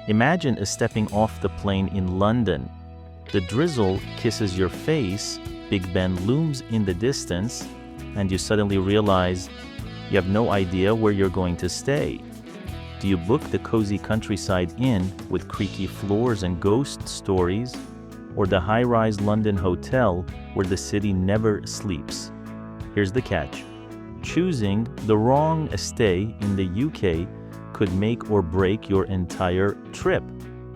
Imagine stepping off the plane in London. The drizzle kisses your face, Big Ben looms in the distance, and you suddenly realize you have no idea where you're going to stay. Do you book the cozy countryside inn with creaky floors and ghost stories, or the high-rise London hotel where the city never sleeps? Here's the catch. Choosing the wrong stay in the UK could make or break your entire trip.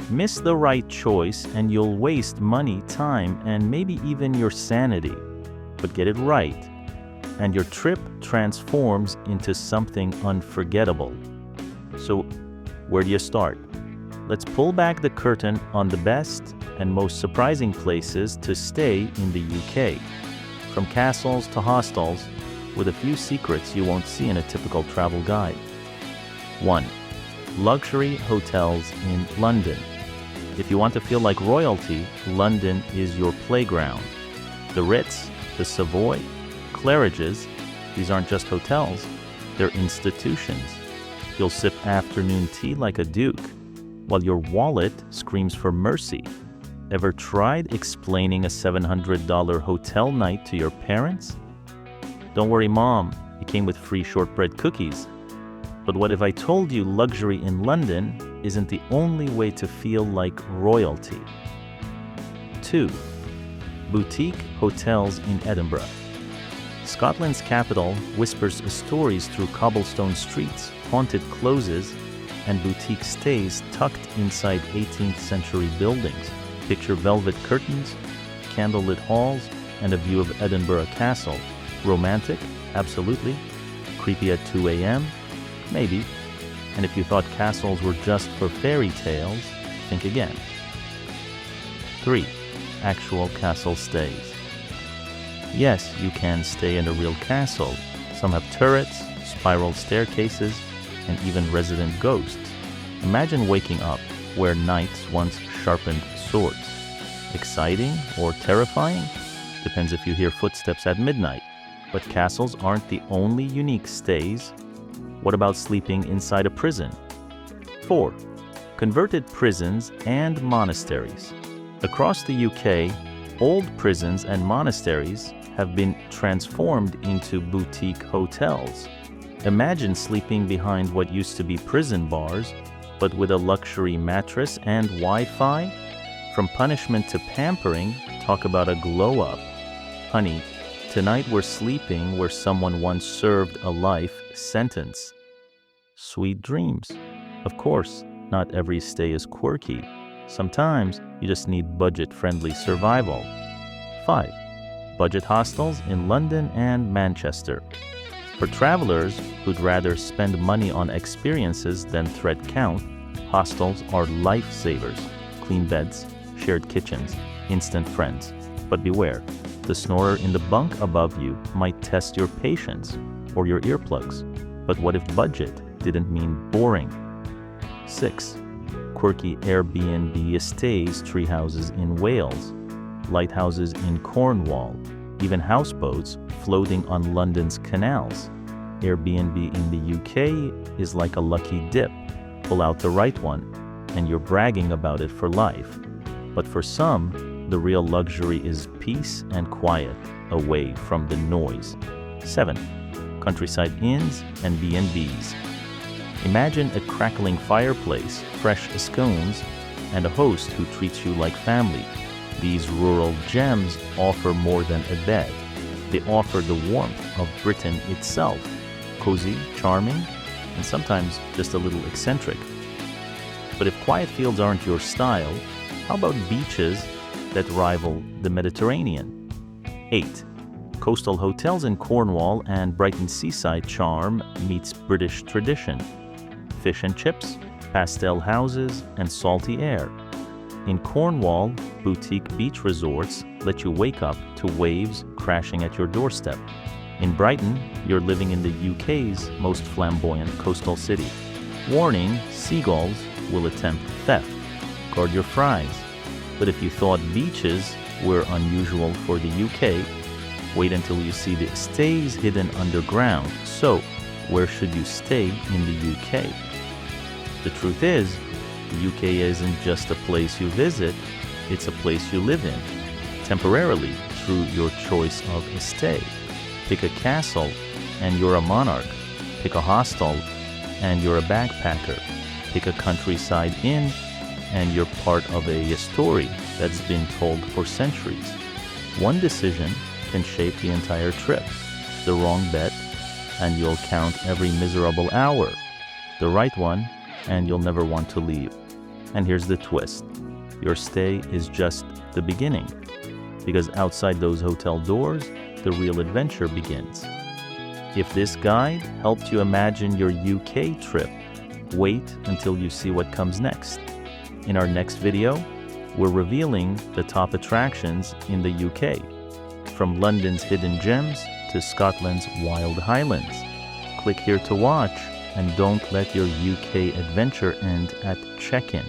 Miss the right choice and you'll waste money, time, and maybe even your sanity. But get it right, and your trip transforms into something unforgettable. So, where do you start? Let's pull back the curtain on the best and most surprising places to stay in the UK. From castles to hostels, with a few secrets you won't see in a typical travel guide. 1. Luxury hotels in London. If you want to feel like royalty, London is your playground. The Ritz, the Savoy, Claridge's, these aren't just hotels, they're institutions. You'll sip afternoon tea like a duke, while your wallet screams for mercy. Ever tried explaining a $700 hotel night to your parents? Don't worry, Mom, it came with free shortbread cookies. But what if I told you luxury in London isn't the only way to feel like royalty? 2. Boutique hotels in Edinburgh. Scotland's capital whispers stories through cobblestone streets, haunted closes, and boutique stays tucked inside 18th century buildings. Picture velvet curtains, candlelit halls, and a view of Edinburgh Castle. Romantic? Absolutely. Creepy at 2 a.m.? Maybe. And if you thought castles were just for fairy tales, think again. 3. Actual castle stays. Yes, you can stay in a real castle. Some have turrets, spiral staircases, and even resident ghosts. Imagine waking up where knights once sharpened swords. Exciting or terrifying? Depends if you hear footsteps at midnight. But castles aren't the only unique stays. What about sleeping inside a prison? 4. Converted prisons and monasteries. Across the UK, old prisons and monasteries have been transformed into boutique hotels. Imagine sleeping behind what used to be prison bars, but with a luxury mattress and Wi-Fi. From punishment to pampering, talk about a glow-up. Honey, tonight we're sleeping where someone once served a life sentence. Sweet dreams. Of course, not every stay is quirky. Sometimes you just need budget-friendly survival. 5. Budget hostels in London and Manchester. For travelers who'd rather spend money on experiences than thread count, hostels are lifesavers. Clean beds, shared kitchens, instant friends. But beware, the snorer in the bunk above you might test your patience or your earplugs. But what if budget didn't mean boring? 6. Quirky Airbnb stays, treehouses in Wales, lighthouses in Cornwall, even houseboats floating on London's canals. Airbnb in the UK is like a lucky dip. Pull out the right one, and you're bragging about it for life. But for some, the real luxury is peace and quiet, away from the noise. 7. Countryside inns and B&Bs. Imagine a crackling fireplace, fresh scones, and a host who treats you like family. These rural gems offer more than a bed. They offer the warmth of Britain itself. Cozy, charming, and sometimes just a little eccentric. But if quiet fields aren't your style, how about beaches that rival the Mediterranean? 8. Coastal hotels in Cornwall and Brighton seaside charm meets British tradition. Fish and chips, pastel houses, and salty air. In Cornwall, boutique beach resorts let you wake up to waves crashing at your doorstep. In Brighton, you're living in the UK's most flamboyant coastal city. Warning, seagulls will attempt theft. Guard your fries. But if you thought beaches were unusual for the UK, wait until you see the stays hidden underground. So, where should you stay in the UK? The truth is, The UK isn't just a place you visit, it's a place you live in, temporarily through your choice of a stay. Pick a castle and you're a monarch. Pick a hostel and you're a backpacker. Pick a countryside inn and you're part of a story that's been told for centuries. One decision can shape the entire trip. The wrong bet, and you'll count every miserable hour. The right one, and you'll never want to leave. And here's the twist. Your stay is just the beginning, because outside those hotel doors, the real adventure begins. If this guide helped you imagine your UK trip, wait until you see what comes next. In our next video, we're revealing the top attractions in the UK, from London's hidden gems to Scotland's wild highlands. Click here to watch, and don't let your UK adventure end at check-in.